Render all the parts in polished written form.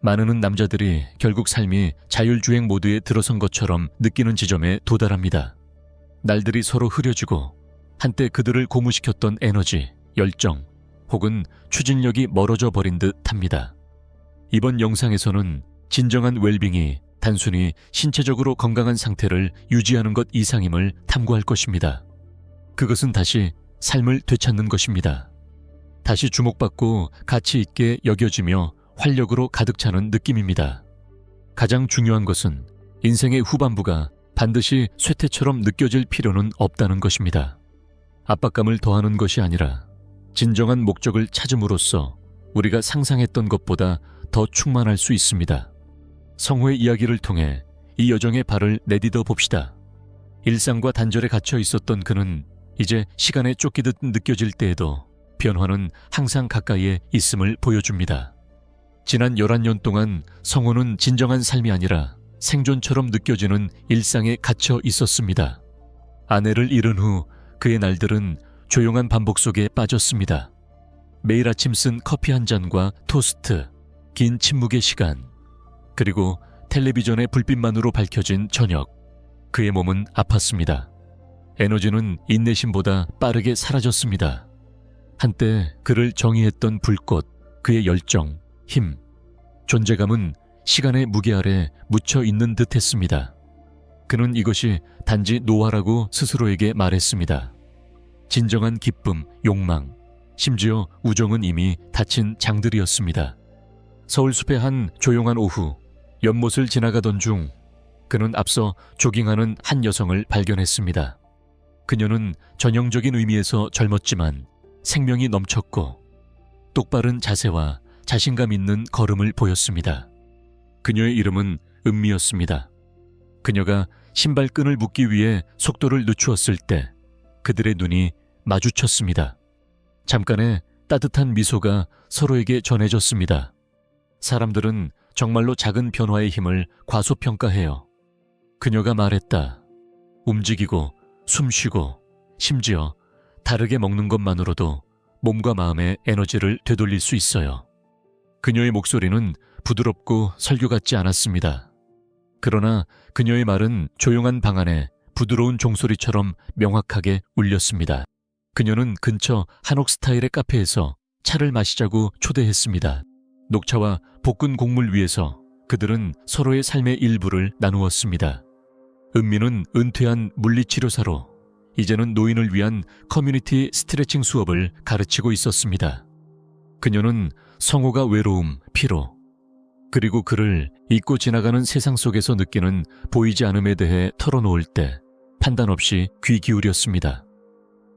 많은 남자들이 결국 삶이 자율주행 모드에 들어선 것처럼 느끼는 지점에 도달합니다. 날들이 서로 흐려지고 한때 그들을 고무시켰던 에너지, 열정 혹은 추진력이 멀어져 버린 듯 합니다. 이번 영상에서는 진정한 웰빙이 단순히 신체적으로 건강한 상태를 유지하는 것 이상임을 탐구할 것입니다. 그것은 다시 삶을 되찾는 것입니다. 다시 주목받고 가치 있게 여겨지며 활력으로 가득 차는 느낌입니다. 가장 중요한 것은 인생의 후반부가 반드시 쇠퇴처럼 느껴질 필요는 없다는 것입니다. 압박감을 더하는 것이 아니라 진정한 목적을 찾음으로써 우리가 상상했던 것보다 더 충만할 수 있습니다. 성호의 이야기를 통해 이 여정에 발을 내딛어 봅시다. 일상과 단절에 갇혀 있었던 그는 이제 시간에 쫓기듯 느껴질 때에도 변화는 항상 가까이에 있음을 보여줍니다. 지난 11년 동안 성호는 진정한 삶이 아니라 생존처럼 느껴지는 일상에 갇혀 있었습니다. 아내를 잃은 후 그의 날들은 조용한 반복 속에 빠졌습니다. 매일 아침 쓴 커피 한 잔과 토스트, 긴 침묵의 시간, 그리고 텔레비전의 불빛만으로 밝혀진 저녁. 그의 몸은 아팠습니다. 에너지는 인내심보다 빠르게 사라졌습니다. 한때 그를 정의했던 불꽃, 그의 열정, 힘, 존재감은 시간의 무게 아래 묻혀 있는 듯 했습니다. 그는 이것이 단지 노화라고 스스로에게 말했습니다. 진정한 기쁨, 욕망, 심지어 우정은 이미 닫힌 장들이었습니다. 서울숲의 한 조용한 오후, 연못을 지나가던 중 그는 앞서 조깅하는 한 여성을 발견했습니다. 그녀는 전형적인 의미에서 젊었지만 생명이 넘쳤고 똑바른 자세와 자신감 있는 걸음을 보였습니다. 그녀의 이름은 은미였습니다. 그녀가 신발끈을 묶기 위해 속도를 늦추었을 때 그들의 눈이 마주쳤습니다. 잠깐의 따뜻한 미소가 서로에게 전해졌습니다. 사람들은 정말로 작은 변화의 힘을 과소평가해요. 그녀가 말했다. 움직이고 숨쉬고 심지어 다르게 먹는 것만으로도 몸과 마음의 에너지를 되돌릴 수 있어요. 그녀의 목소리는 부드럽고 설교 같지 않았습니다. 그러나 그녀의 말은 조용한 방 안에 부드러운 종소리처럼 명확하게 울렸습니다. 그녀는 근처 한옥 스타일의 카페에서 차를 마시자고 초대했습니다. 녹차와 볶은 곡물 위에서 그들은 서로의 삶의 일부를 나누었습니다. 은미는 은퇴한 물리치료사로 이제는 노인을 위한 커뮤니티 스트레칭 수업을 가르치고 있었습니다. 그녀는 성호가 외로움, 피로, 그리고 그를 잊고 지나가는 세상 속에서 느끼는 보이지 않음에 대해 털어놓을 때 판단 없이 귀 기울였습니다.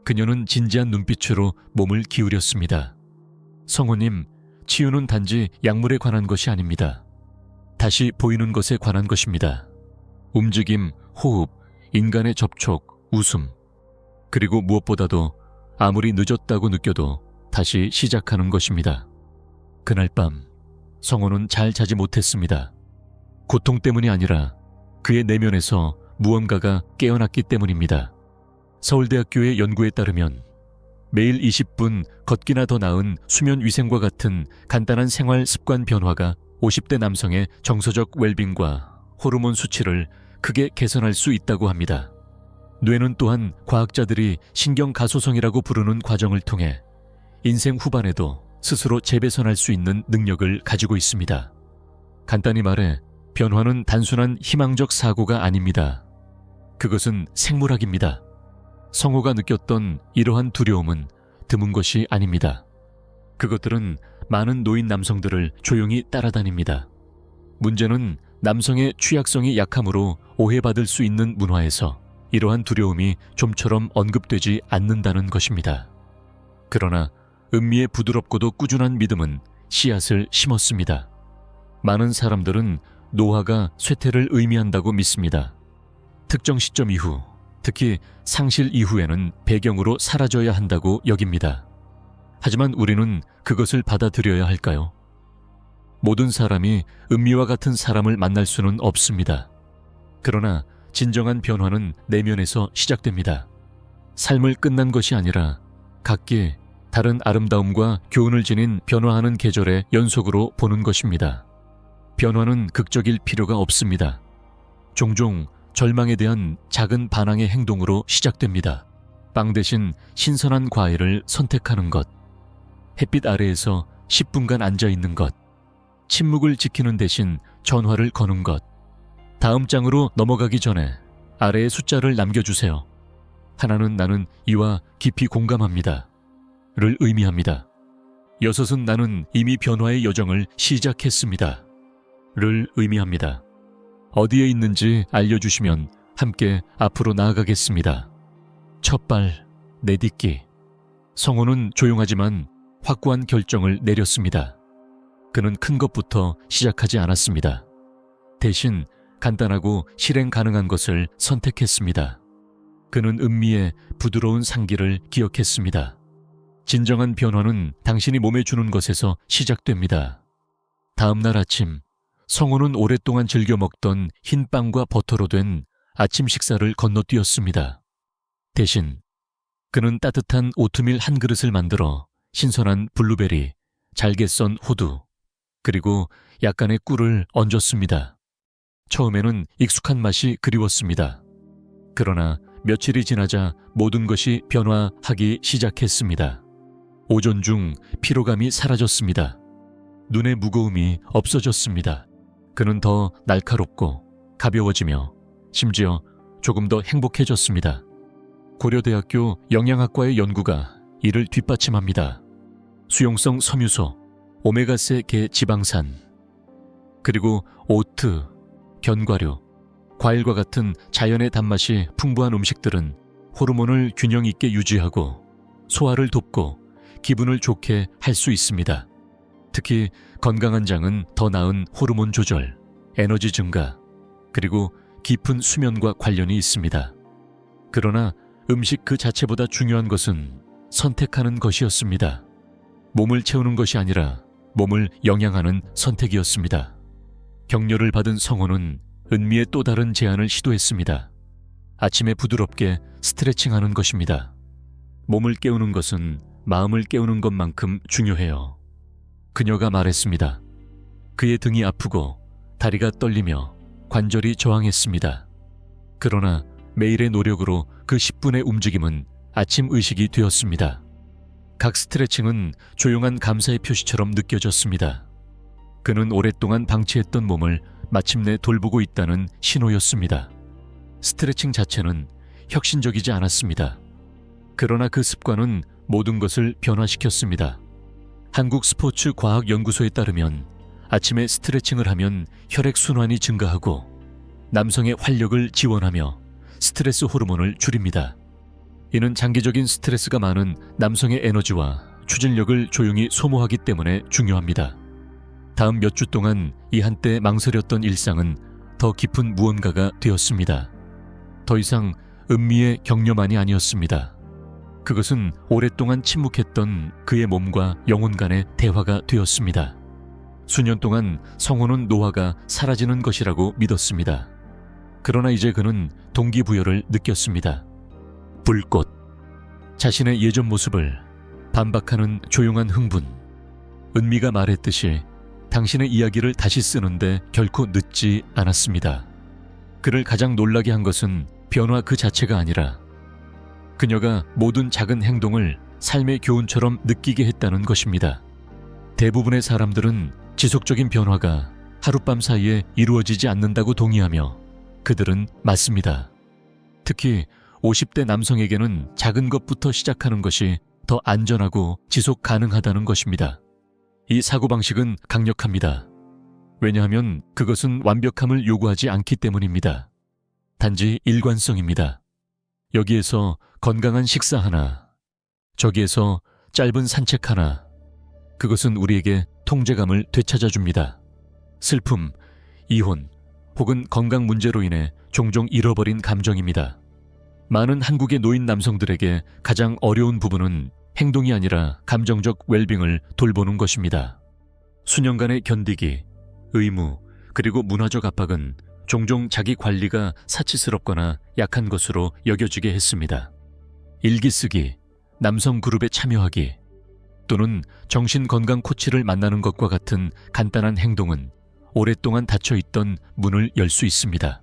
그녀는 진지한 눈빛으로 몸을 기울였습니다. 성호님, 치유는 단지 약물에 관한 것이 아닙니다. 다시 보이는 것에 관한 것입니다. 움직임, 호흡, 인간의 접촉, 웃음, 그리고 무엇보다도 아무리 늦었다고 느껴도 다시 시작하는 것입니다. 그날 밤 성호는 잘 자지 못했습니다. 고통 때문이 아니라 그의 내면에서 무언가가 깨어났기 때문입니다. 서울대학교의 연구에 따르면 매일 20분 걷기나 더 나은 수면 위생과 같은 간단한 생활 습관 변화가 50대 남성의 정서적 웰빙과 호르몬 수치를 크게 개선할 수 있다고 합니다. 뇌는 또한 과학자들이 신경가소성이라고 부르는 과정을 통해 인생 후반에도 스스로 재배선할 수 있는 능력을 가지고 있습니다. 간단히 말해 변화는 단순한 희망적 사고가 아닙니다. 그것은 생물학입니다. 성호가 느꼈던 이러한 두려움은 드문 것이 아닙니다. 그것들은 많은 노인 남성들을 조용히 따라다닙니다. 문제는 남성의 취약성이 약함으로 오해받을 수 있는 문화에서 이러한 두려움이 좀처럼 언급되지 않는다는 것입니다. 그러나 은미의 부드럽고도 꾸준한 믿음은 씨앗을 심었습니다. 많은 사람들은 노화가 쇠퇴를 의미한다고 믿습니다. 특정 시점 이후, 특히 상실 이후에는 배경으로 사라져야 한다고 여깁니다. 하지만 우리는 그것을 받아들여야 할까요? 모든 사람이 은미와 같은 사람을 만날 수는 없습니다. 그러나 진정한 변화는 내면에서 시작됩니다. 삶을 끝난 것이 아니라 각기 다른 아름다움과 교훈을 지닌 변화하는 계절의 연속으로 보는 것입니다. 변화는 극적일 필요가 없습니다. 종종 절망에 대한 작은 반항의 행동으로 시작됩니다. 빵 대신 신선한 과일을 선택하는 것, 햇빛 아래에서 10분간 앉아있는 것, 침묵을 지키는 대신 전화를 거는 것. 다음 장으로 넘어가기 전에 아래의 숫자를 남겨주세요. 하나는 나는 이와 깊이 공감합니다. 를 의미합니다. 6은 나는 이미 변화의 여정을 시작했습니다. 를 의미합니다. 어디에 있는지 알려주시면 함께 앞으로 나아가겠습니다. 첫 발, 내딛기. 성호는 조용하지만 확고한 결정을 내렸습니다. 그는 큰 것부터 시작하지 않았습니다. 대신 간단하고 실행 가능한 것을 선택했습니다. 그는 은미의 부드러운 상기를 기억했습니다. 진정한 변화는 당신이 몸에 주는 것에서 시작됩니다. 다음 날 아침, 성호는 오랫동안 즐겨 먹던 흰 빵과 버터로 된 아침 식사를 건너뛰었습니다. 대신 그는 따뜻한 오트밀 한 그릇을 만들어 신선한 블루베리, 잘게 썬 호두, 그리고 약간의 꿀을 얹었습니다. 처음에는 익숙한 맛이 그리웠습니다. 그러나 며칠이 지나자 모든 것이 변화하기 시작했습니다. 오전 중 피로감이 사라졌습니다. 눈의 무거움이 없어졌습니다. 그는 더 날카롭고 가벼워지며 심지어 조금 더 행복해졌습니다. 고려대학교 영양학과의 연구가 이를 뒷받침합니다. 수용성 섬유소, 오메가3 계 지방산, 그리고 오트, 견과류, 과일과 같은 자연의 단맛이 풍부한 음식들은 호르몬을 균형 있게 유지하고 소화를 돕고 기분을 좋게 할 수 있습니다. 특히 건강한 장은 더 나은 호르몬 조절, 에너지 증가, 그리고 깊은 수면과 관련이 있습니다. 그러나 음식 그 자체보다 중요한 것은 선택하는 것이었습니다. 몸을 채우는 것이 아니라 몸을 영양하는 선택이었습니다. 격려를 받은 성호는 은미의 또 다른 제안을 시도했습니다. 아침에 부드럽게 스트레칭하는 것입니다. 몸을 깨우는 것은 마음을 깨우는 것만큼 중요해요. 그녀가 말했습니다. 그의 등이 아프고 다리가 떨리며 관절이 저항했습니다. 그러나 매일의 노력으로 그 10분의 움직임은 아침 의식이 되었습니다. 각 스트레칭은 조용한 감사의 표시처럼 느껴졌습니다. 그는 오랫동안 방치했던 몸을 마침내 돌보고 있다는 신호였습니다. 스트레칭 자체는 혁신적이지 않았습니다. 그러나 그 습관은 모든 것을 변화시켰습니다. 한국스포츠과학연구소에 따르면 아침에 스트레칭을 하면 혈액순환이 증가하고 남성의 활력을 지원하며 스트레스 호르몬을 줄입니다. 이는 장기적인 스트레스가 많은 남성의 에너지와 추진력을 조용히 소모하기 때문에 중요합니다. 다음 몇 주 동안 이 한때 망설였던 일상은 더 깊은 무언가가 되었습니다. 더 이상 은미의 격려만이 아니었습니다. 그것은 오랫동안 침묵했던 그의 몸과 영혼 간의 대화가 되었습니다. 수년 동안 성호는 노화가 사라지는 것이라고 믿었습니다. 그러나 이제 그는 동기부여를 느꼈습니다. 불꽃, 자신의 예전 모습을 반박하는 조용한 흥분. 은미가 말했듯이 당신의 이야기를 다시 쓰는데 결코 늦지 않았습니다. 그를 가장 놀라게 한 것은 변화 그 자체가 아니라 그녀가 모든 작은 행동을 삶의 교훈처럼 느끼게 했다는 것입니다. 대부분의 사람들은 지속적인 변화가 하룻밤 사이에 이루어지지 않는다고 동의하며 그들은 맞습니다. 특히 50대 남성에게는 작은 것부터 시작하는 것이 더 안전하고 지속 가능하다는 것입니다. 이 사고방식은 강력합니다. 왜냐하면 그것은 완벽함을 요구하지 않기 때문입니다. 단지 일관성입니다. 여기에서 건강한 식사 하나, 저기에서 짧은 산책 하나, 그것은 우리에게 통제감을 되찾아줍니다. 슬픔, 이혼, 혹은 건강 문제로 인해 종종 잃어버린 감정입니다. 많은 한국의 노인 남성들에게 가장 어려운 부분은 행동이 아니라 감정적 웰빙을 돌보는 것입니다. 수년간의 견디기, 의무, 그리고 문화적 압박은 종종 자기 관리가 사치스럽거나 약한 것으로 여겨지게 했습니다. 일기 쓰기, 남성 그룹에 참여하기, 또는 정신건강 코치를 만나는 것과 같은 간단한 행동은 오랫동안 닫혀있던 문을 열 수 있습니다.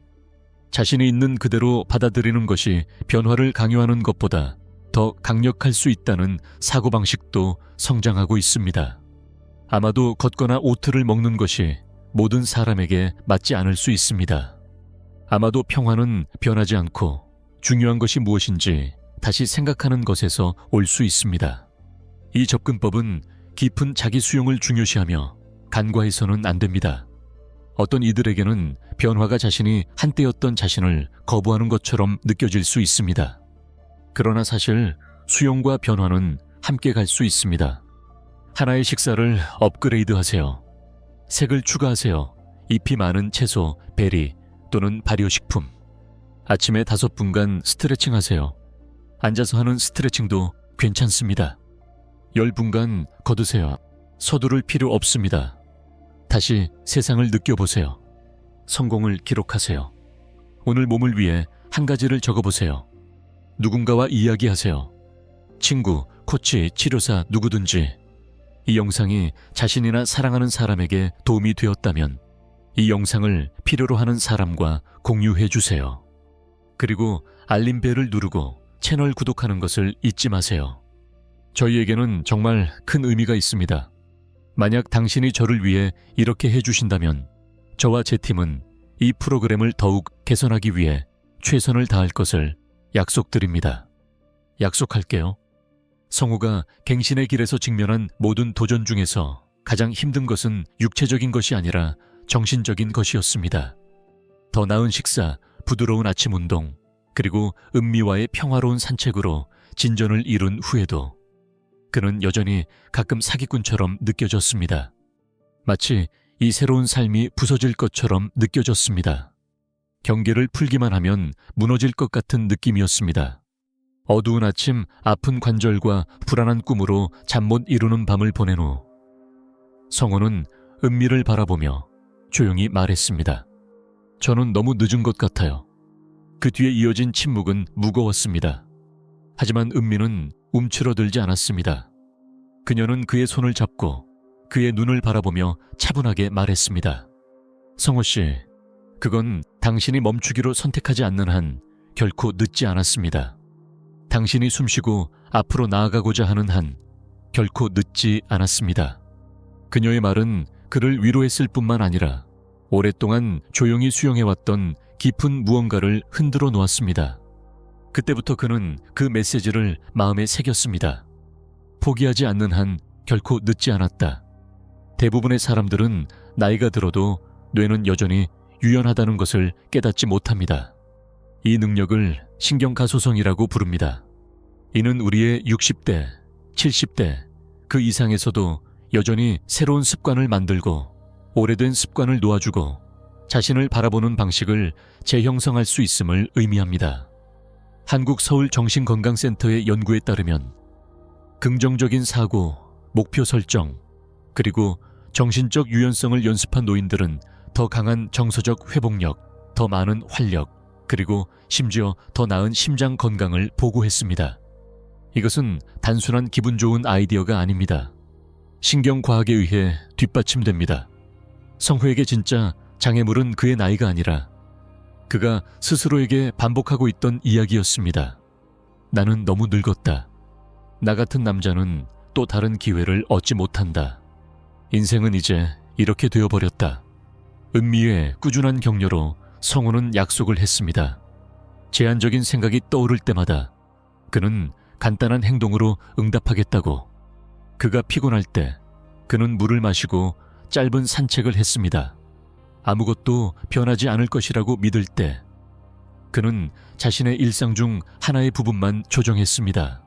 자신이 있는 그대로 받아들이는 것이 변화를 강요하는 것보다 더 강력할 수 있다는 사고방식도 성장하고 있습니다. 아마도 걷거나 오트를 먹는 것이 모든 사람에게 맞지 않을 수 있습니다. 아마도 평화는 변하지 않고 중요한 것이 무엇인지 다시 생각하는 것에서 올 수 있습니다. 이 접근법은 깊은 자기 수용을 중요시하며 간과해서는 안 됩니다. 어떤 이들에게는 변화가 자신이 한때였던 자신을 거부하는 것처럼 느껴질 수 있습니다. 그러나 사실 수용과 변화는 함께 갈 수 있습니다. 하나의 식사를 업그레이드 하세요. 색을 추가하세요. 잎이 많은 채소, 베리 또는 발효식품. 아침에 5분간 스트레칭 하세요. 앉아서 하는 스트레칭도 괜찮습니다. 10분간 걷으세요. 서두를 필요 없습니다. 다시 세상을 느껴보세요. 성공을 기록하세요. 오늘 몸을 위해 한 가지를 적어보세요. 누군가와 이야기하세요. 친구, 코치, 치료사 누구든지. 이 영상이 자신이나 사랑하는 사람에게 도움이 되었다면 이 영상을 필요로 하는 사람과 공유해 주세요. 그리고 알림벨을 누르고 채널 구독하는 것을 잊지 마세요. 저희에게는 정말 큰 의미가 있습니다. 만약 당신이 저를 위해 이렇게 해주신다면 저와 제 팀은 이 프로그램을 더욱 개선하기 위해 최선을 다할 것을 약속드립니다. 약속할게요. 성우가 갱신의 길에서 직면한 모든 도전 중에서 가장 힘든 것은 육체적인 것이 아니라 정신적인 것이었습니다. 더 나은 식사, 부드러운 아침 운동, 그리고 은미와의 평화로운 산책으로 진전을 이룬 후에도 그는 여전히 가끔 사기꾼처럼 느껴졌습니다. 마치 이 새로운 삶이 부서질 것처럼 느껴졌습니다. 경계를 풀기만 하면 무너질 것 같은 느낌이었습니다. 어두운 아침, 아픈 관절과 불안한 꿈으로 잠 못 이루는 밤을 보낸 후 성호는 은미를 바라보며 조용히 말했습니다. 저는 너무 늦은 것 같아요. 그 뒤에 이어진 침묵은 무거웠습니다. 하지만 은미는 움츠러들지 않았습니다. 그녀는 그의 손을 잡고 그의 눈을 바라보며 차분하게 말했습니다. 성호 씨, 그건 당신이 멈추기로 선택하지 않는 한 결코 늦지 않았습니다. 당신이 숨쉬고 앞으로 나아가고자 하는 한 결코 늦지 않았습니다. 그녀의 말은 그를 위로했을 뿐만 아니라 오랫동안 조용히 수용해왔던 깊은 무언가를 흔들어 놓았습니다. 그때부터 그는 그 메시지를 마음에 새겼습니다. 포기하지 않는 한 결코 늦지 않았다. 대부분의 사람들은 나이가 들어도 뇌는 여전히 유연하다는 것을 깨닫지 못합니다. 이 능력을 신경가소성이라고 부릅니다. 이는 우리의 60대, 70대, 그 이상에서도 여전히 새로운 습관을 만들고 오래된 습관을 놓아주고 자신을 바라보는 방식을 재형성할 수 있음을 의미합니다. 한국서울정신건강센터의 연구에 따르면 긍정적인 사고, 목표 설정, 그리고 정신적 유연성을 연습한 노인들은 더 강한 정서적 회복력, 더 많은 활력, 그리고 심지어 더 나은 심장 건강을 보고했습니다. 이것은 단순한 기분 좋은 아이디어가 아닙니다. 신경과학에 의해 뒷받침됩니다. 성호에게 진짜 장애물은 그의 나이가 아니라 그가 스스로에게 반복하고 있던 이야기였습니다. 나는 너무 늙었다. 나 같은 남자는 또 다른 기회를 얻지 못한다. 인생은 이제 이렇게 되어버렸다. 은미의 꾸준한 격려로 성호는 약속을 했습니다. 제한적인 생각이 떠오를 때마다 그는 간단한 행동으로 응답하겠다고. 그가 피곤할 때 그는 물을 마시고 짧은 산책을 했습니다. 아무것도 변하지 않을 것이라고 믿을 때 그는 자신의 일상 중 하나의 부분만 조정했습니다.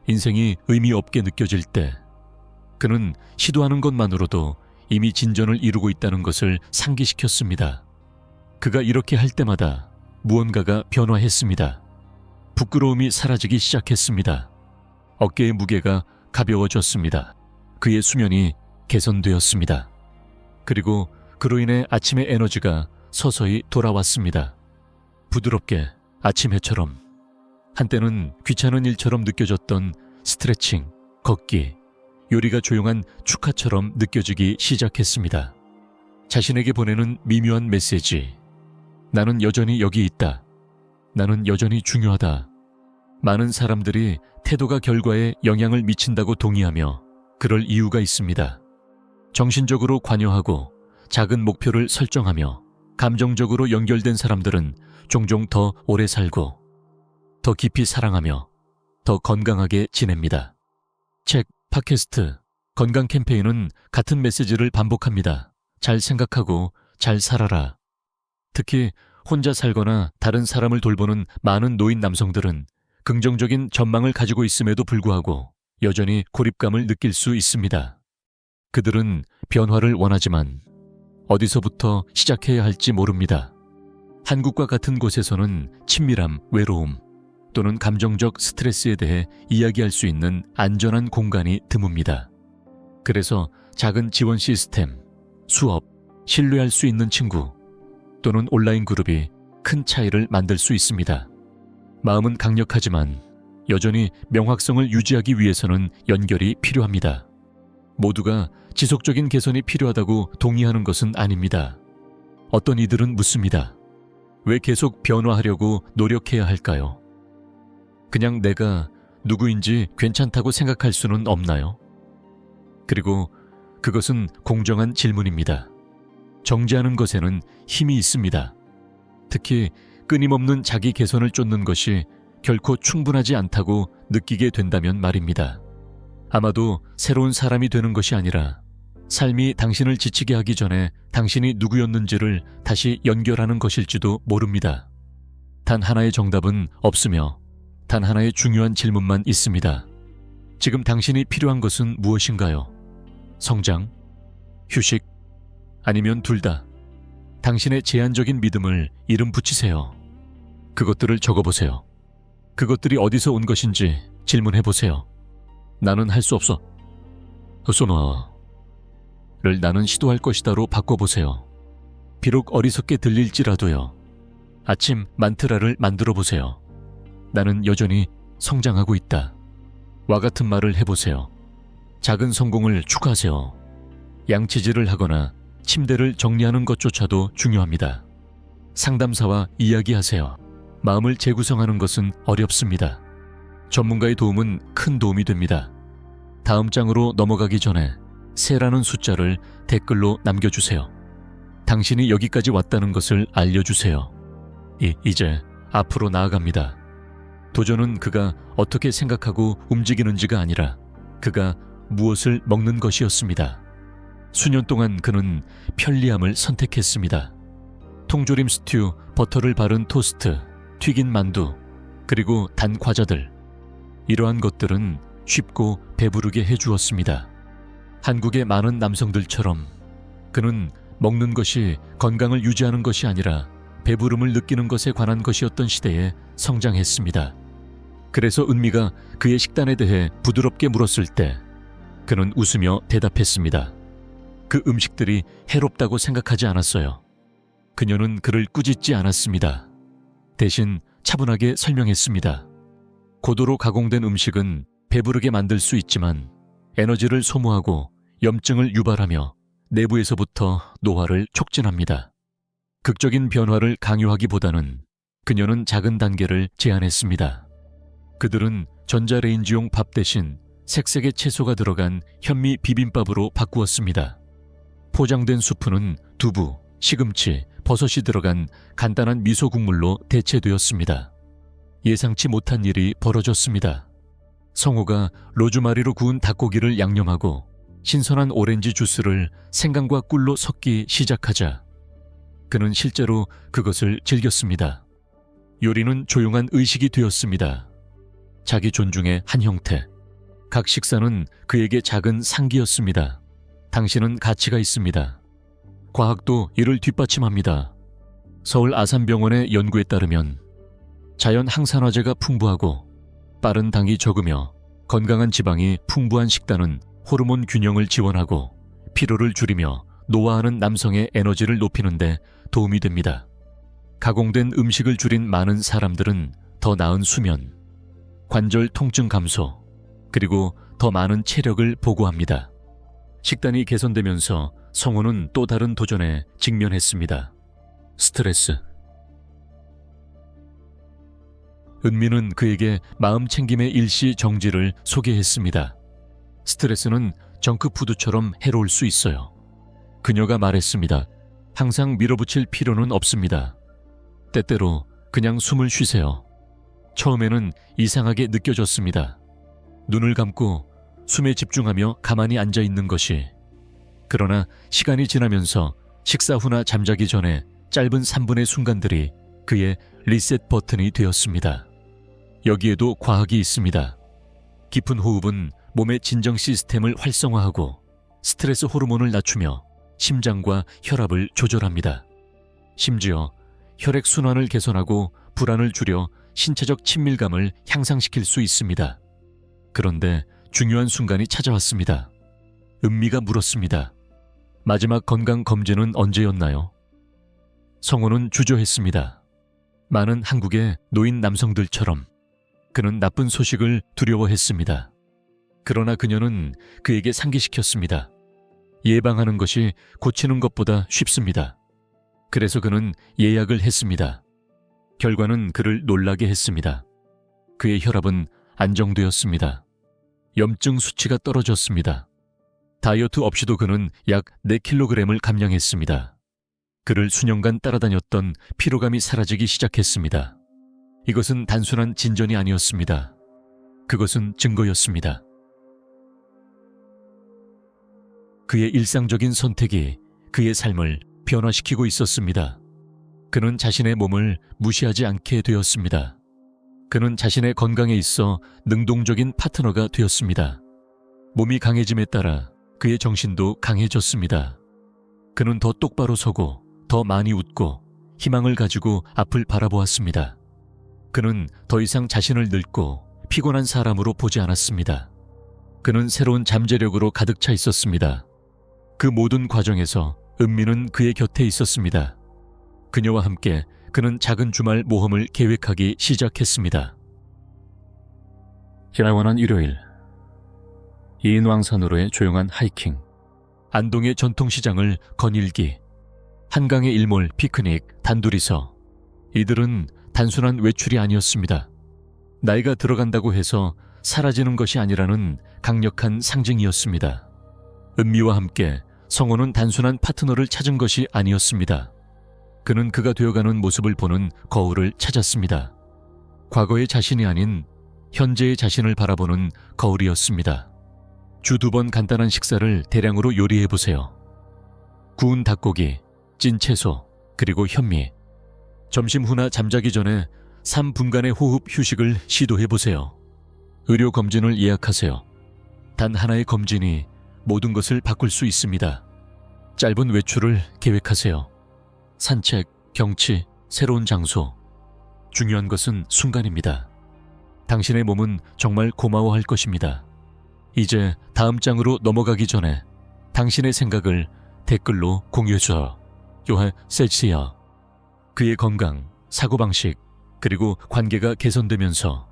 인생이 의미 없게 느껴질 때 그는 시도하는 것만으로도 이미 진전을 이루고 있다는 것을 상기시켰습니다. 그가 이렇게 할 때마다 무언가가 변화했습니다. 부끄러움이 사라지기 시작했습니다. 어깨의 무게가 가벼워졌습니다. 그의 수면이 개선되었습니다. 그리고 그로 인해 아침의 에너지가 서서히 돌아왔습니다. 부드럽게 아침 해처럼. 한때는 귀찮은 일처럼 느껴졌던 스트레칭, 걷기, 요리가 조용한 축하처럼 느껴지기 시작했습니다. 자신에게 보내는 미묘한 메시지. 나는 여전히 여기 있다. 나는 여전히 중요하다. 많은 사람들이 태도가 결과에 영향을 미친다고 동의하며 그럴 이유가 있습니다. 정신적으로 관여하고 작은 목표를 설정하며 감정적으로 연결된 사람들은 종종 더 오래 살고 더 깊이 사랑하며 더 건강하게 지냅니다. 책, 팟캐스트, 건강 캠페인은 같은 메시지를 반복합니다. 잘 생각하고 잘 살아라. 특히 혼자 살거나 다른 사람을 돌보는 많은 노인 남성들은 긍정적인 전망을 가지고 있음에도 불구하고 여전히 고립감을 느낄 수 있습니다. 그들은 변화를 원하지만 어디서부터 시작해야 할지 모릅니다. 한국과 같은 곳에서는 친밀함, 외로움 또는 감정적 스트레스에 대해 이야기할 수 있는 안전한 공간이 드뭅니다. 그래서 작은 지원 시스템, 수업, 신뢰할 수 있는 친구 또는 온라인 그룹이 큰 차이를 만들 수 있습니다. 마음은 강력하지만 여전히 명확성을 유지하기 위해서는 연결이 필요합니다. 모두가 지속적인 개선이 필요하다고 동의하는 것은 아닙니다. 어떤 이들은 묻습니다. 왜 계속 변화하려고 노력해야 할까요? 그냥 내가 누구인지 괜찮다고 생각할 수는 없나요? 그리고 그것은 공정한 질문입니다. 정지하는 것에는 힘이 있습니다. 특히 끊임없는 자기 개선을 쫓는 것이 결코 충분하지 않다고 느끼게 된다면 말입니다. 아마도 새로운 사람이 되는 것이 아니라 삶이 당신을 지치게 하기 전에 당신이 누구였는지를 다시 연결하는 것일지도 모릅니다. 단 하나의 정답은 없으며 단 하나의 중요한 질문만 있습니다. 지금 당신이 필요한 것은 무엇인가요? 성장? 휴식? 아니면 둘 다? 당신의 제한적인 믿음을 이름 붙이세요. 그것들을 적어보세요. 그것들이 어디서 온 것인지 질문해보세요. 나는 할 수 없어. 소노아를 나는 시도할 것이다로 바꿔보세요. 비록 어리석게 들릴지라도요. 아침 만트라를 만들어보세요. 나는 여전히 성장하고 있다. 와 같은 말을 해보세요. 작은 성공을 축하하세요. 양치질을 하거나 침대를 정리하는 것조차도 중요합니다. 상담사와 이야기하세요. 마음을 재구성하는 것은 어렵습니다. 전문가의 도움은 큰 도움이 됩니다. 다음 장으로 넘어가기 전에 세라는 숫자를 댓글로 남겨주세요. 당신이 여기까지 왔다는 것을 알려주세요. 이제 앞으로 나아갑니다. 도전은 그가 어떻게 생각하고 움직이는지가 아니라 그가 무엇을 먹는 것이었습니다. 수년 동안 그는 편리함을 선택했습니다. 통조림 스튜, 버터를 바른 토스트, 튀긴 만두, 그리고 단 과자들. 이러한 것들은 쉽고 배부르게 해주었습니다. 한국의 많은 남성들처럼 그는 먹는 것이 건강을 유지하는 것이 아니라 배부름을 느끼는 것에 관한 것이었던 시대에 성장했습니다. 그래서 은미가 그의 식단에 대해 부드럽게 물었을 때 그는 웃으며 대답했습니다. 그 음식들이 해롭다고 생각하지 않았어요. 그녀는 그를 꾸짖지 않았습니다. 대신 차분하게 설명했습니다. 고도로 가공된 음식은 배부르게 만들 수 있지만 에너지를 소모하고 염증을 유발하며 내부에서부터 노화를 촉진합니다. 극적인 변화를 강요하기보다는 그녀는 작은 단계를 제안했습니다. 그들은 전자레인지용 밥 대신 색색의 채소가 들어간 현미 비빔밥으로 바꾸었습니다. 포장된 수프는 두부, 시금치, 버섯이 들어간 간단한 미소 국물로 대체되었습니다. 예상치 못한 일이 벌어졌습니다. 성호가 로즈마리로 구운 닭고기를 양념하고 신선한 오렌지 주스를 생강과 꿀로 섞기 시작하자 그는 실제로 그것을 즐겼습니다. 요리는 조용한 의식이 되었습니다. 자기 존중의 한 형태. 각 식사는 그에게 작은 상기였습니다. 당신은 가치가 있습니다. 과학도 이를 뒷받침합니다. 서울 아산병원의 연구에 따르면 자연 항산화제가 풍부하고 빠른 당이 적으며 건강한 지방이 풍부한 식단은 호르몬 균형을 지원하고 피로를 줄이며 노화하는 남성의 에너지를 높이는 데 도움이 됩니다. 가공된 음식을 줄인 많은 사람들은 더 나은 수면, 관절 통증 감소, 그리고 더 많은 체력을 보고합니다. 식단이 개선되면서 성호는 또 다른 도전에 직면했습니다. 스트레스. 은미는 그에게 마음 챙김의 일시 정지를 소개했습니다. 스트레스는 정크푸드처럼 해로울 수 있어요. 그녀가 말했습니다. 항상 밀어붙일 필요는 없습니다. 때때로 그냥 숨을 쉬세요. 처음에는 이상하게 느껴졌습니다. 눈을 감고 숨에 집중하며 가만히 앉아 있는 것이. 그러나 시간이 지나면서 식사 후나 잠자기 전에 짧은 3분의 순간들이 그의 리셋 버튼이 되었습니다. 여기에도 과학이 있습니다. 깊은 호흡은 몸의 진정 시스템을 활성화하고 스트레스 호르몬을 낮추며 심장과 혈압을 조절합니다. 심지어 혈액순환을 개선하고 불안을 줄여 신체적 친밀감을 향상시킬 수 있습니다. 그런데 중요한 순간이 찾아왔습니다. 은미가 물었습니다. 마지막 건강검진은 언제였나요? 성호는 주저했습니다. 많은 한국의 노인 남성들처럼 그는 나쁜 소식을 두려워했습니다. 그러나 그녀는 그에게 상기시켰습니다. 예방하는 것이 고치는 것보다 쉽습니다. 그래서 그는 예약을 했습니다. 결과는 그를 놀라게 했습니다. 그의 혈압은 안정되었습니다. 염증 수치가 떨어졌습니다. 다이어트 없이도 그는 약 4kg을 감량했습니다. 그를 수년간 따라다녔던 피로감이 사라지기 시작했습니다. 이것은 단순한 진전이 아니었습니다. 그것은 증거였습니다. 그의 일상적인 선택이 그의 삶을 변화시키고 있었습니다. 그는 자신의 몸을 무시하지 않게 되었습니다. 그는 자신의 건강에 있어 능동적인 파트너가 되었습니다. 몸이 강해짐에 따라 그의 정신도 강해졌습니다. 그는 더 똑바로 서고 더 많이 웃고 희망을 가지고 앞을 바라보았습니다. 그는 더 이상 자신을 늙고 피곤한 사람으로 보지 않았습니다. 그는 새로운 잠재력으로 가득 차 있었습니다. 그 모든 과정에서 은미는 그의 곁에 있었습니다. 그녀와 함께 그는 작은 주말 모험을 계획하기 시작했습니다. 지나고난 일요일, 이인왕산으로의 조용한 하이킹, 안동의 전통시장을 거닐기, 한강의 일몰, 피크닉, 단둘이서. 이들은 단순한 외출이 아니었습니다. 나이가 들어간다고 해서 사라지는 것이 아니라는 강력한 상징이었습니다. 은미와 함께 성호는 단순한 파트너를 찾은 것이 아니었습니다. 그는 그가 되어가는 모습을 보는 거울을 찾았습니다. 과거의 자신이 아닌 현재의 자신을 바라보는 거울이었습니다. 주 2번 간단한 식사를 대량으로 요리해보세요. 구운 닭고기, 찐 채소, 그리고 현미. 점심 후나 잠자기 전에 3분간의 호흡 휴식을 시도해보세요. 의료 검진을 예약하세요. 단 하나의 검진이 모든 것을 바꿀 수 있습니다. 짧은 외출을 계획하세요. 산책, 경치, 새로운 장소. 중요한 것은 순간입니다. 당신의 몸은 정말 고마워할 것입니다. 이제 다음 장으로 넘어가기 전에 당신의 생각을 댓글로 공유해줘요. 요할 셀시아. 그의 건강, 사고방식, 그리고 관계가 개선되면서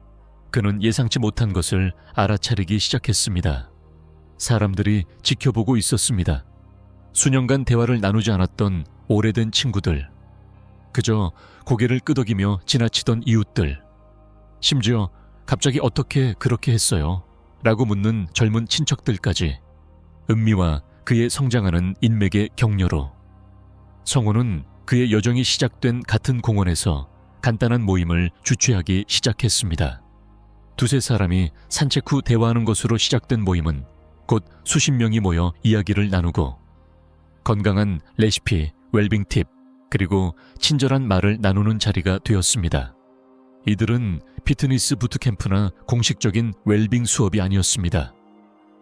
그는 예상치 못한 것을 알아차리기 시작했습니다. 사람들이 지켜보고 있었습니다. 수년간 대화를 나누지 않았던 오래된 친구들, 그저 고개를 끄덕이며 지나치던 이웃들, 심지어 갑자기 어떻게 그렇게 했어요? 라고 묻는 젊은 친척들까지. 은미와 그의 성장하는 인맥의 격려로 성호는 그의 여정이 시작된 같은 공원에서 간단한 모임을 주최하기 시작했습니다. 두세 사람이 산책 후 대화하는 것으로 시작된 모임은 곧 수십 명이 모여 이야기를 나누고 건강한 레시피, 웰빙 팁, 그리고 친절한 말을 나누는 자리가 되었습니다. 이들은 피트니스 부트캠프나 공식적인 웰빙 수업이 아니었습니다.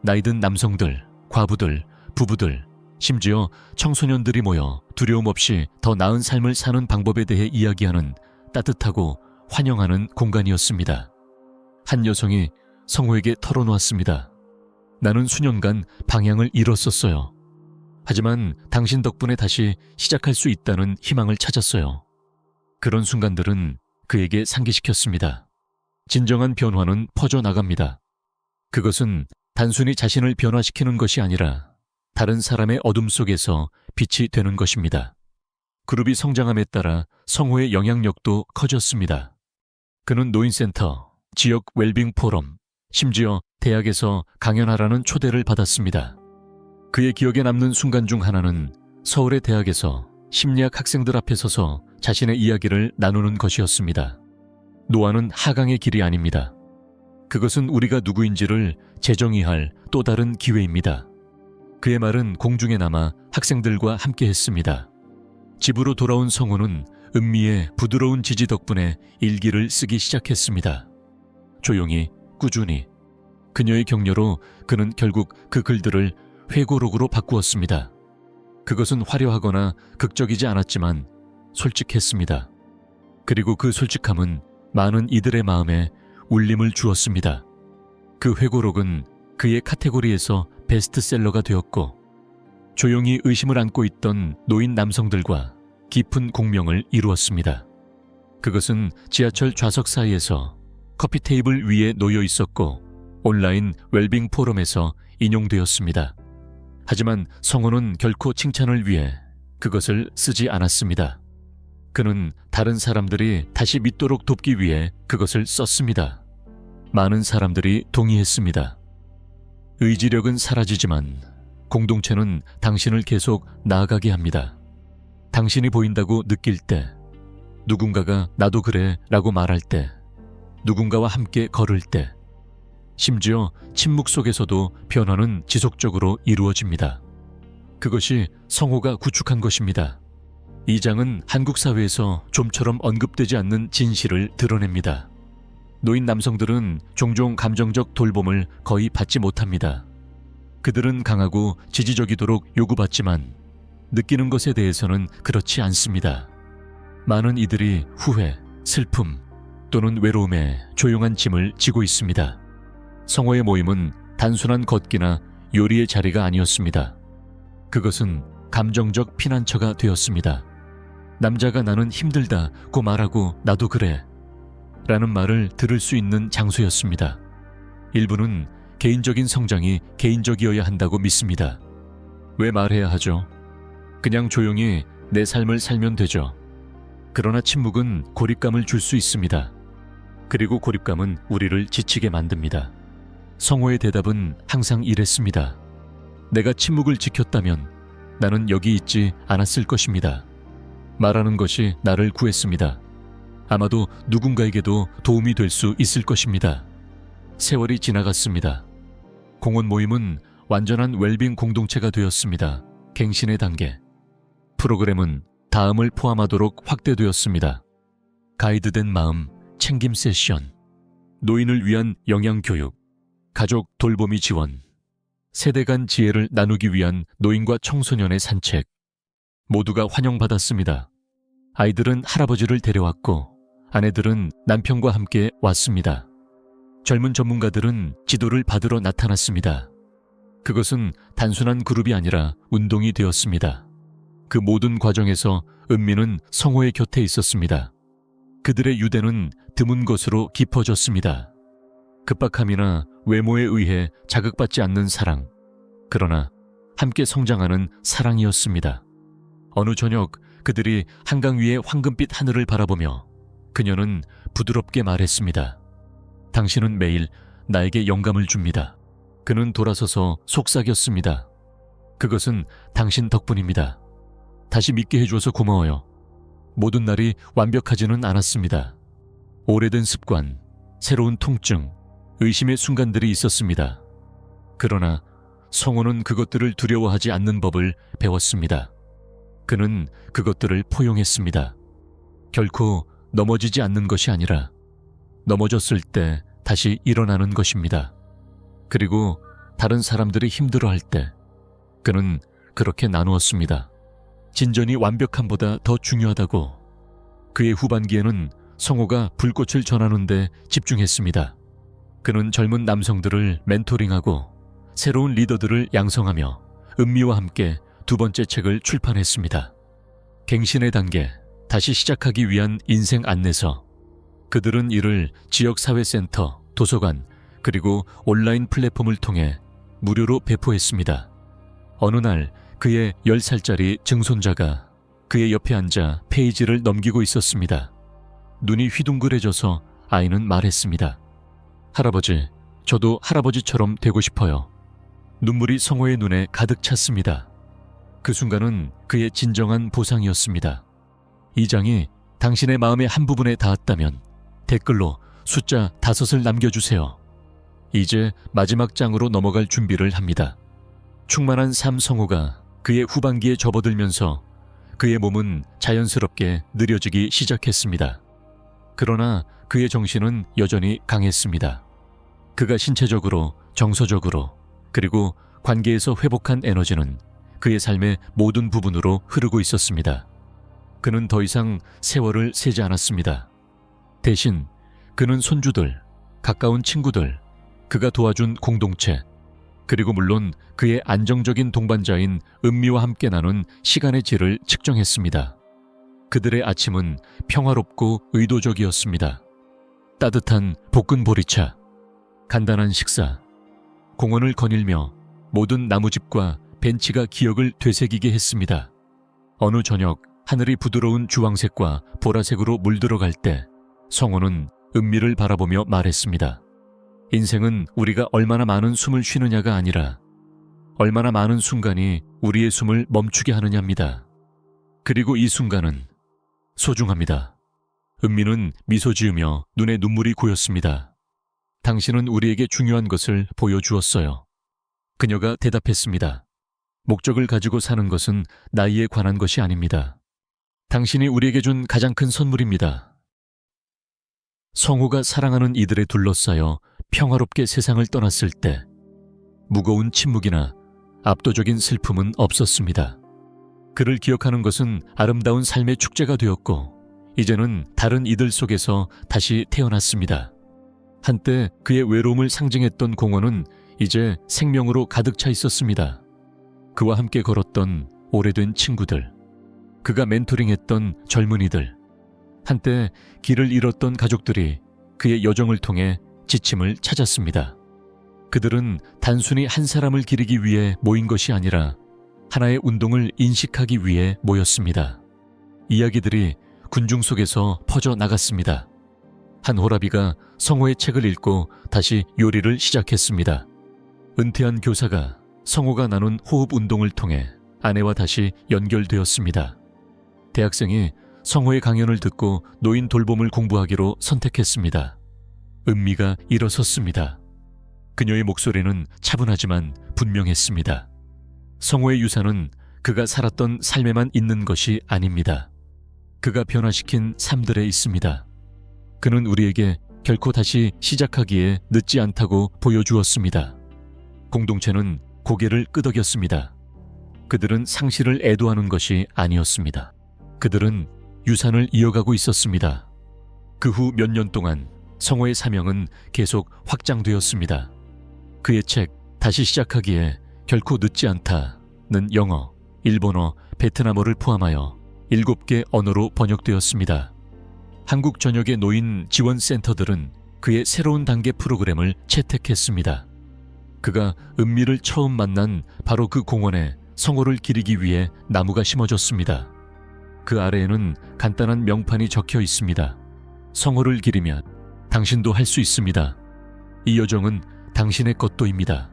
나이든 남성들, 과부들, 부부들, 심지어 청소년들이 모여 두려움 없이 더 나은 삶을 사는 방법에 대해 이야기하는 따뜻하고 환영하는 공간이었습니다. 한 여성이 성호에게 털어놓았습니다. 나는 수년간 방향을 잃었었어요. 하지만 당신 덕분에 다시 시작할 수 있다는 희망을 찾았어요. 그런 순간들은 그에게 상기시켰습니다. 진정한 변화는 퍼져나갑니다. 그것은 단순히 자신을 변화시키는 것이 아니라 다른 사람의 어둠 속에서 빛이 되는 것입니다. 그룹이 성장함에 따라 성호의 영향력도 커졌습니다. 그는 노인센터, 지역 웰빙 포럼, 심지어 대학에서 강연하라는 초대를 받았습니다. 그의 기억에 남는 순간 중 하나는 서울의 대학에서 심리학 학생들 앞에 서서 자신의 이야기를 나누는 것이었습니다. 노화는 하강의 길이 아닙니다. 그것은 우리가 누구인지를 재정의할 또 다른 기회입니다. 그의 말은 공중에 남아 학생들과 함께 했습니다. 집으로 돌아온 성우는 은미의 부드러운 지지 덕분에 일기를 쓰기 시작했습니다. 조용히, 꾸준히. 그녀의 격려로 그는 결국 그 글들을 회고록으로 바꾸었습니다. 그것은 화려하거나 극적이지 않았지만 솔직했습니다. 그리고 그 솔직함은 많은 이들의 마음에 울림을 주었습니다. 그 회고록은 그의 카테고리에서 베스트셀러가 되었고, 조용히 의심을 안고 있던 노인 남성들과 깊은 공명을 이루었습니다. 그것은 지하철 좌석 사이에서 커피 테이블 위에 놓여 있었고 온라인 웰빙 포럼에서 인용되었습니다. 하지만 성호는 결코 칭찬을 위해 그것을 쓰지 않았습니다. 그는 다른 사람들이 다시 믿도록 돕기 위해 그것을 썼습니다. 많은 사람들이 동의했습니다. 의지력은 사라지지만 공동체는 당신을 계속 나아가게 합니다. 당신이 보인다고 느낄 때, 누군가가 나도 그래 라고 말할 때, 누군가와 함께 걸을 때, 심지어 침묵 속에서도 변화는 지속적으로 이루어집니다. 그것이 성호가 구축한 것입니다. 이 장은 한국 사회에서 좀처럼 언급되지 않는 진실을 드러냅니다. 노인 남성들은 종종 감정적 돌봄을 거의 받지 못합니다. 그들은 강하고 지지적이도록 요구받지만 느끼는 것에 대해서는 그렇지 않습니다. 많은 이들이 후회, 슬픔 또는 외로움에 조용한 짐을 지고 있습니다. 성호의 모임은 단순한 걷기나 요리의 자리가 아니었습니다. 그것은 감정적 피난처가 되었습니다. 남자가 나는 힘들다고 말하고 나도 그래 라는 말을 들을 수 있는 장소였습니다. 일부는 개인적인 성장이 개인적이어야 한다고 믿습니다. 왜 말해야 하죠? 그냥 조용히 내 삶을 살면 되죠. 그러나 침묵은 고립감을 줄 수 있습니다. 그리고 고립감은 우리를 지치게 만듭니다. 성호의 대답은 항상 이랬습니다. 내가 침묵을 지켰다면 나는 여기 있지 않았을 것입니다. 말하는 것이 나를 구했습니다. 아마도 누군가에게도 도움이 될 수 있을 것입니다. 세월이 지나갔습니다. 공원 모임은 완전한 웰빙 공동체가 되었습니다. 갱신의 단계. 프로그램은 다음을 포함하도록 확대되었습니다. 가이드된 마음, 챙김 세션, 노인을 위한 영양교육, 가족 돌보미 지원, 세대 간 지혜를 나누기 위한 노인과 청소년의 산책. 모두가 환영받았습니다. 아이들은 할아버지를 데려왔고 아내들은 남편과 함께 왔습니다. 젊은 전문가들은 지도를 받으러 나타났습니다. 그것은 단순한 그룹이 아니라 운동이 되었습니다. 그 모든 과정에서 은미는 성호의 곁에 있었습니다. 그들의 유대는 드문 것으로 깊어졌습니다. 급박함이나 외모에 의해 자극받지 않는 사랑, 그러나 함께 성장하는 사랑이었습니다. 어느 저녁 그들이 한강 위의 황금빛 하늘을 바라보며 그녀는 부드럽게 말했습니다. 당신은 매일 나에게 영감을 줍니다. 그는 돌아서서 속삭였습니다. 그것은 당신 덕분입니다. 다시 믿게 해줘서 고마워요. 모든 날이 완벽하지는 않았습니다. 오래된 습관, 새로운 통증, 의심의 순간들이 있었습니다. 그러나 성호는 그것들을 두려워하지 않는 법을 배웠습니다. 그는 그것들을 포용했습니다. 결코 넘어지지 않는 것이 아니라 넘어졌을 때 다시 일어나는 것입니다. 그리고 다른 사람들이 힘들어할 때 그는 그렇게 나누었습니다. 진전이 완벽함보다 더 중요하다고. 그의 후반기에는 성호가 불꽃을 전하는 데 집중했습니다. 그는 젊은 남성들을 멘토링하고 새로운 리더들을 양성하며 은미와 함께 두 번째 책을 출판했습니다. 갱신의 단계, 다시 시작하기 위한 인생 안내서. 그들은 이를 지역사회센터, 도서관, 그리고 온라인 플랫폼을 통해 무료로 배포했습니다. 어느 날 그의 10살짜리 증손자가 그의 옆에 앉아 페이지를 넘기고 있었습니다. 눈이 휘둥그레져서 아이는 말했습니다. 할아버지, 저도 할아버지처럼 되고 싶어요. 눈물이 성호의 눈에 가득 찼습니다. 그 순간은 그의 진정한 보상이었습니다. 이 장이 당신의 마음의 한 부분에 닿았다면 댓글로 숫자 5을 남겨주세요. 이제 마지막 장으로 넘어갈 준비를 합니다. 충만한 삶 성호가 그의 후반기에 접어들면서 그의 몸은 자연스럽게 느려지기 시작했습니다. 그러나 그의 정신은 여전히 강했습니다. 그가 신체적으로, 정서적으로, 그리고 관계에서 회복한 에너지는 그의 삶의 모든 부분으로 흐르고 있었습니다. 그는 더 이상 세월을 세지 않았습니다. 대신 그는 손주들, 가까운 친구들, 그가 도와준 공동체, 그리고 물론 그의 안정적인 동반자인 은미와 함께 나눈 시간의 질을 측정했습니다. 그들의 아침은 평화롭고 의도적이었습니다. 따뜻한 볶은 보리차, 간단한 식사, 공원을 거닐며 모든 나무집과 벤치가 기억을 되새기게 했습니다. 어느 저녁 하늘이 부드러운 주황색과 보라색으로 물들어갈 때 성호는 은미를 바라보며 말했습니다. 인생은 우리가 얼마나 많은 숨을 쉬느냐가 아니라 얼마나 많은 순간이 우리의 숨을 멈추게 하느냐입니다. 그리고 이 순간은 소중합니다. 은미는 미소 지으며 눈에 눈물이 고였습니다. 당신은 우리에게 중요한 것을 보여주었어요. 그녀가 대답했습니다. 목적을 가지고 사는 것은 나이에 관한 것이 아닙니다. 당신이 우리에게 준 가장 큰 선물입니다. 성호가 사랑하는 이들에 둘러싸여 평화롭게 세상을 떠났을 때 무거운 침묵이나 압도적인 슬픔은 없었습니다. 그를 기억하는 것은 아름다운 삶의 축제가 되었고 이제는 다른 이들 속에서 다시 태어났습니다. 한때 그의 외로움을 상징했던 공원은 이제 생명으로 가득 차 있었습니다. 그와 함께 걸었던 오래된 친구들, 그가 멘토링했던 젊은이들, 한때 길을 잃었던 가족들이 그의 여정을 통해 지침을 찾았습니다. 그들은 단순히 한 사람을 기리기 위해 모인 것이 아니라 하나의 운동을 인식하기 위해 모였습니다. 이야기들이 군중 속에서 퍼져 나갔습니다. 한 호라비가 성호의 책을 읽고 다시 요리를 시작했습니다. 은퇴한 교사가 성호가 나눈 호흡 운동을 통해 아내와 다시 연결되었습니다. 대학생이 성호의 강연을 듣고 노인 돌봄을 공부하기로 선택했습니다. 은미가 일어섰습니다. 그녀의 목소리는 차분하지만 분명했습니다. 성호의 유산은 그가 살았던 삶에만 있는 것이 아닙니다. 그가 변화시킨 삶들에 있습니다. 그는 우리에게 결코 다시 시작하기에 늦지 않다고 보여주었습니다. 공동체는 고개를 끄덕였습니다. 그들은 상실을 애도하는 것이 아니었습니다. 그들은 유산을 이어가고 있었습니다. 그 후 몇 년 동안 성호의 사명은 계속 확장되었습니다. 그의 책 다시 시작하기에 결코 늦지 않다는 영어, 일본어, 베트남어를 포함하여 7개 언어로 번역되었습니다. 한국 전역의 노인 지원센터들은 그의 새로운 단계 프로그램을 채택했습니다. 그가 은미를 처음 만난 바로 그 공원에 성호를 기리기 위해 나무가 심어졌습니다. 그 아래에는 간단한 명판이 적혀 있습니다. 성호를 기리면 당신도 할 수 있습니다. 이 여정은 당신의 것도입니다.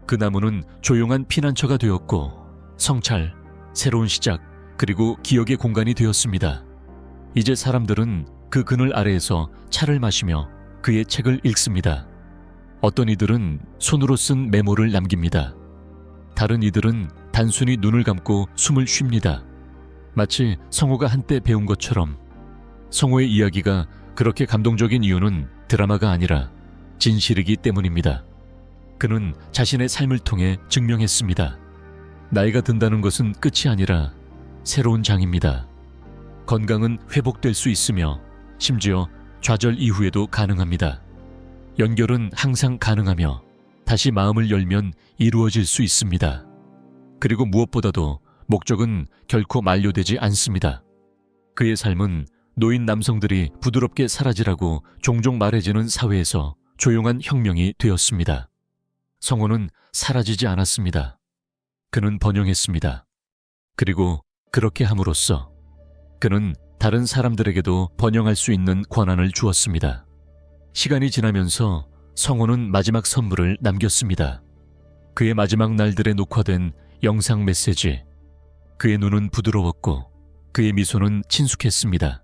그 나무는 조용한 피난처가 되었고 성찰, 새로운 시작, 그리고 기억의 공간이 되었습니다. 이제 사람들은 그 그늘 아래에서 차를 마시며 그의 책을 읽습니다. 어떤 이들은 손으로 쓴 메모를 남깁니다. 다른 이들은 단순히 눈을 감고 숨을 쉽니다. 마치 성호가 한때 배운 것처럼. 성호의 이야기가 그렇게 감동적인 이유는 드라마가 아니라 진실이기 때문입니다. 그는 자신의 삶을 통해 증명했습니다. 나이가 든다는 것은 끝이 아니라 새로운 장입니다. 건강은 회복될 수 있으며 심지어 좌절 이후에도 가능합니다. 연결은 항상 가능하며 다시 마음을 열면 이루어질 수 있습니다. 그리고 무엇보다도 목적은 결코 만료되지 않습니다. 그의 삶은 노인 남성들이 부드럽게 사라지라고 종종 말해지는 사회에서 조용한 혁명이 되었습니다. 성호는 사라지지 않았습니다. 그는 번영했습니다. 그리고 그렇게 함으로써 그는 다른 사람들에게도 번영할 수 있는 권한을 주었습니다. 시간이 지나면서 성호는 마지막 선물을 남겼습니다. 그의 마지막 날들에 녹화된 영상 메시지. 그의 눈은 부드러웠고 그의 미소는 친숙했습니다.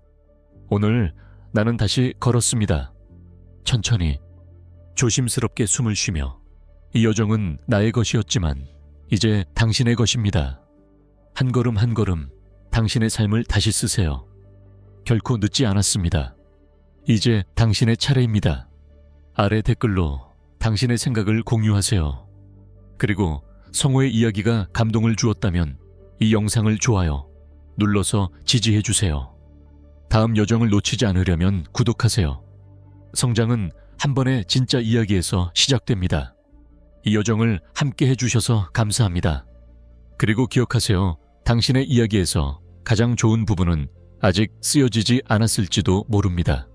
오늘 나는 다시 걸었습니다. 천천히, 조심스럽게 숨을 쉬며. 이 여정은 나의 것이었지만 이제 당신의 것입니다. 한 걸음 한 걸음 당신의 삶을 다시 쓰세요. 결코 늦지 않았습니다. 이제 당신의 차례입니다. 아래 댓글로 당신의 생각을 공유하세요. 그리고 성호의 이야기가 감동을 주었다면 이 영상을 좋아요 눌러서 지지해주세요. 다음 여정을 놓치지 않으려면 구독하세요. 성장은 한 번의 진짜 이야기에서 시작됩니다. 이 여정을 함께 해주셔서 감사합니다. 그리고 기억하세요. 당신의 이야기에서 가장 좋은 부분은 아직 쓰여지지 않았을지도 모릅니다.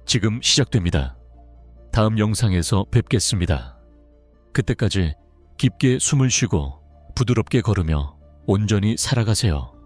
지금 시작됩니다. 다음 영상에서 뵙겠습니다. 그때까지 깊게 숨을 쉬고 부드럽게 걸으며 온전히 살아가세요.